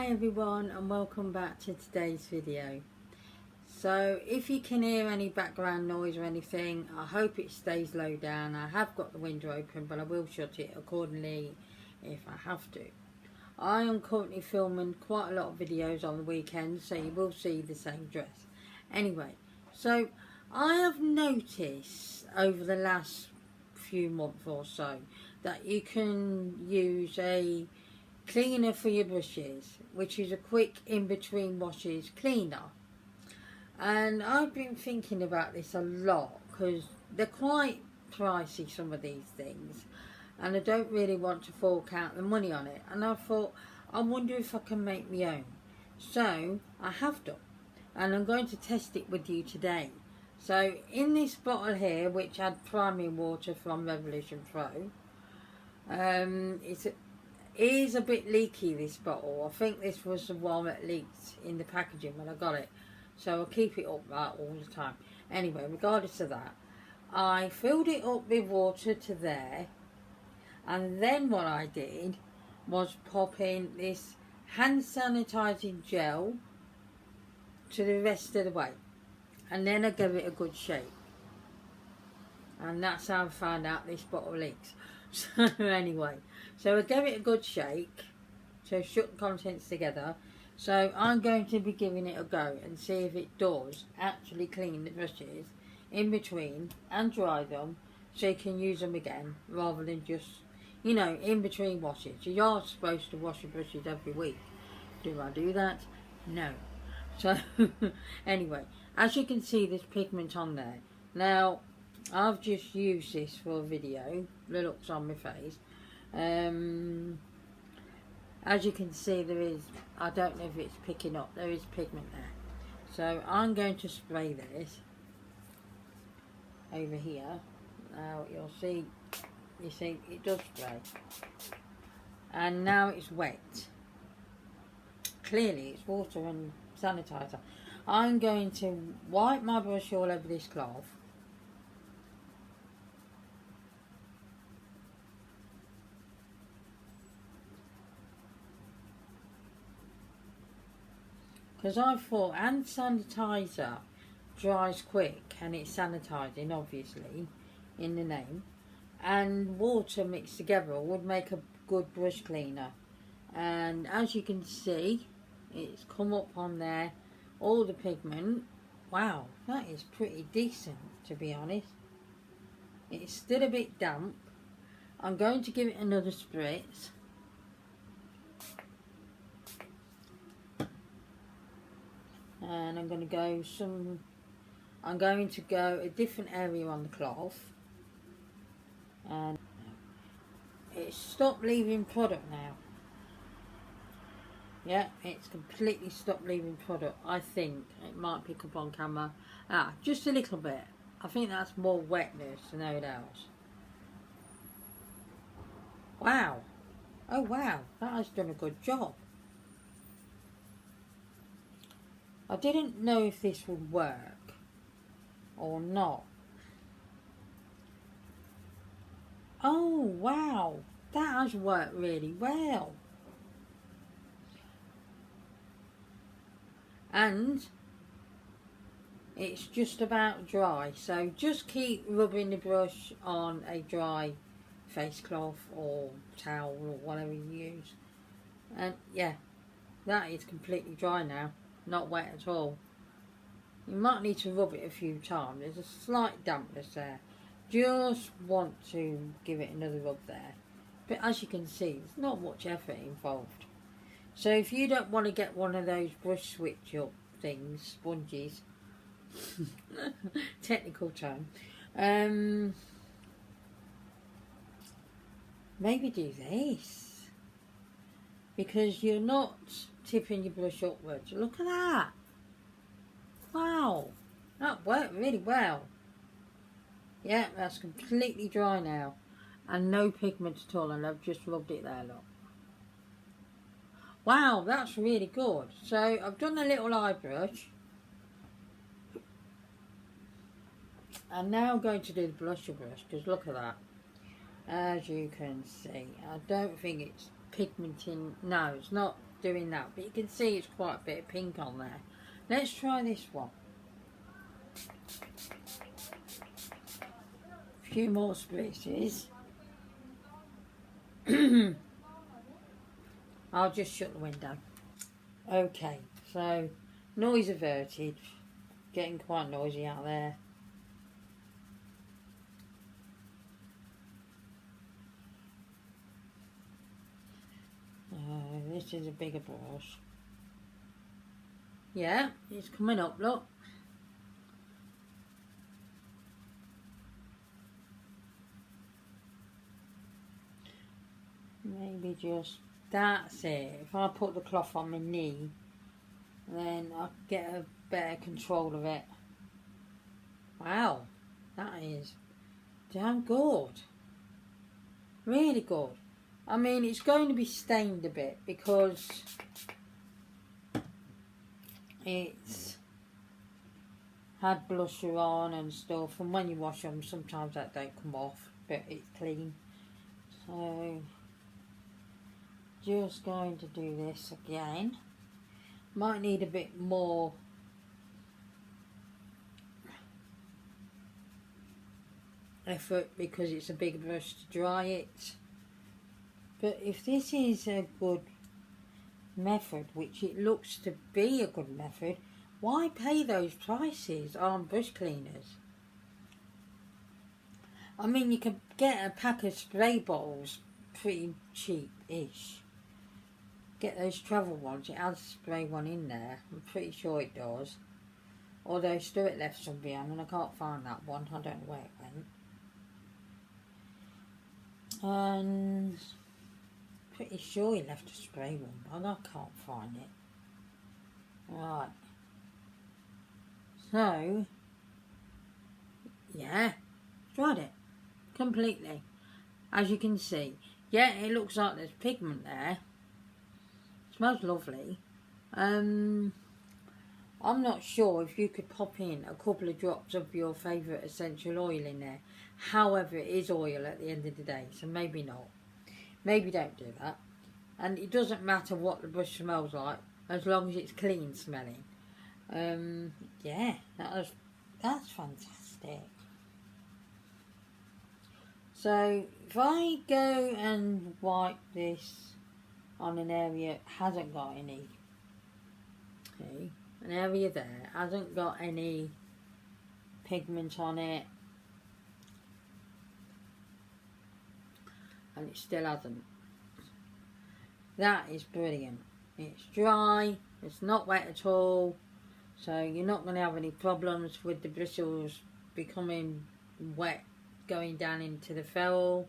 Hi everyone, and welcome back to today's video. So if you can hear any background noise or anything, I hope it stays low down. I have got the window open, but I will shut it accordingly if I have to. I am currently filming quite a lot of videos on the weekend, so you will see the same dress. Anyway, so I have noticed over the last few months or so that you can use a cleaner for your brushes, which is a quick in between washes cleaner. And I've been thinking about this a lot because they're quite pricey, some of these things, and I don't really want to fork out the money on it. And I thought, I wonder if I can make my own. So I have done, and I'm going to test it with you today. So in this bottle here, which had priming water from Revolution Pro, is a bit leaky, this bottle. I think this was the one that leaked in the packaging when I got it, so I'll keep it up right all the time. Anyway, regardless of that, I filled it up with water to there, and then what I did was pop in this hand sanitizing gel to the rest of the way, and then I gave it a good shake, and that's how I found out this bottle leaks. So anyway, so I gave it a good shake to shook the contents together. So I'm going to be giving it a go and see if it does actually clean the brushes in between and dry them, so you can use them again rather than just, you know, in between washes. You are supposed to wash your brushes every week. Do I do that? No. So anyway, as you can see, there's pigment on there. Now I've just used this for a video, the looks on my face. As you can see, there is, I don't know if it's picking up, there is pigment there. So I'm going to spray this over here. Now you'll see, you see it does spray. And now it's wet. Clearly it's water and sanitizer. I'm going to wipe my brush all over this cloth. Because I thought hand sanitizer dries quick and it's sanitizing, obviously, in the name, and water mixed together would make a good brush cleaner. And as you can see, it's come up on there, all the pigment. Wow, that is pretty decent, to be honest. It's still a bit damp. I'm going to give it another spritz. And I'm going to go a different area on the cloth, and it's stopped leaving product now. Yeah, it's completely stopped leaving product. I think it might pick up on camera. Just a little bit. I think that's more wetness than anything else. Wow. Oh wow, that has done a good job. I didn't know if this would work or not. Oh wow, that has worked really well. And it's just about dry, so just keep rubbing the brush on a dry face cloth or towel or whatever you use. And yeah, that is completely dry now. Not wet at all. You might need to rub it a few times. There's a slight dampness there. Just want to give it another rub there. But as you can see, there's not much effort involved. So if you don't want to get one of those brush switch up things, sponges, technical term, maybe do this, because you're not tipping your brush upwards. Look at that. Wow, that worked really well. Yeah, that's completely dry now, and no pigment at all, and I've just rubbed it there, look. Wow, that's really good. So I've done a little eye brush, and now I'm going to do the blusher brush, because look at that. As you can see, I don't think it's pigmenting. No, it's not doing that, but you can see it's quite a bit of pink on there. Let's try this one. A few more spruces. I'll just shut the window. Okay, so noise averted. Getting quite noisy out there. This is a bigger brush. Yeah, it's coming up, look. Maybe just, that's it. If I put the cloth on my knee, then I'll get a better control of it. Wow, that is damn good. Really good. I mean, it's going to be stained a bit because it's had blusher on and stuff, and when you wash them sometimes that don't come off, but it's clean. So just going to do this again. Might need a bit more effort because it's a big brush to dry it. But if this is a good method, which it looks to be a good method, why pay those prices on brush cleaners? I mean, you can get a pack of spray bottles pretty cheap-ish. Get those travel ones, it has a spray one in there, I'm pretty sure it does. Although Stuart left some behind and I can't find that one, I don't know where it went. And pretty sure he left a spray one, but I can't find it. Right. So, yeah, dried it completely. As you can see, yeah, it looks like there's pigment there. It smells lovely. I'm not sure if you could pop in a couple of drops of your favourite essential oil in there. However, it is oil at the end of the day, so maybe not. Maybe don't do that. And it doesn't matter what the brush smells like, as long as it's clean smelling. Yeah, that's fantastic. So if I go and wipe this on an area that hasn't got any, okay, an area there hasn't got any pigment on it, and it still hasn't. That is brilliant. It's dry, it's not wet at all, so you're not going to have any problems with the bristles becoming wet going down into the ferrule.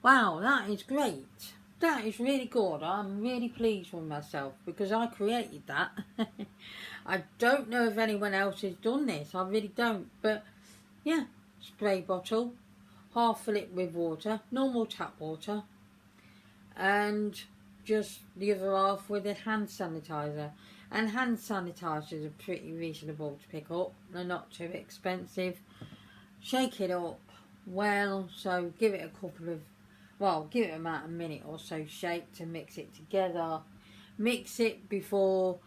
Wow, that is great. That is really good. I'm really pleased with myself because I created that. I don't know if anyone else has done this, I really don't, but yeah, spray bottle, half fill it with water, normal tap water, and just the other half with a hand sanitizer. And hand sanitizers are pretty reasonable to pick up, they're not too expensive. Shake it up well, so give it a couple of, well, give it about a minute or so shake to mix it together. Mix it before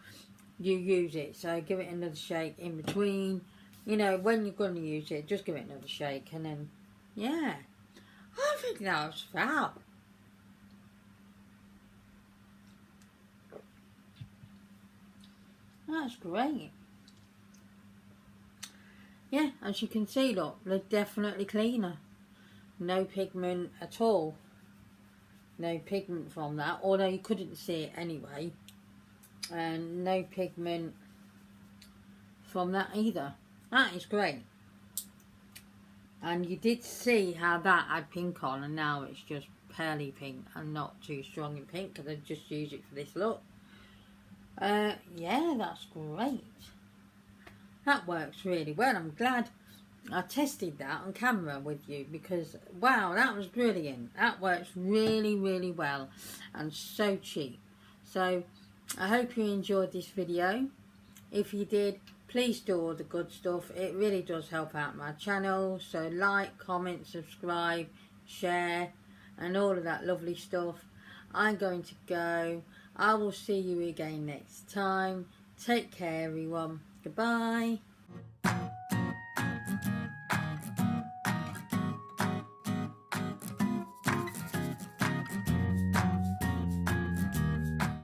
you use it, so give it another shake in between. You know, when you're going to use it, just give it another shake, and then, yeah, I think that was fab. That's great. Yeah, as you can see, look, they're definitely cleaner. No pigment at all. No pigment from that, although you couldn't see it anyway. And no pigment from that either. That is great. And you did see how that had pink on, and now it's just pearly pink and not too strong in pink because I just use it for this look. Yeah, that's great. That works really well. I'm glad I tested that on camera with you because, wow, that was brilliant. That works really, really well and so cheap. So, I hope you enjoyed this video. If you did, please do all the good stuff. It really does help out my channel. So, like, comment, subscribe, share, and all of that lovely stuff. I'm going to go. I will see you again next time. Take care, everyone. Goodbye.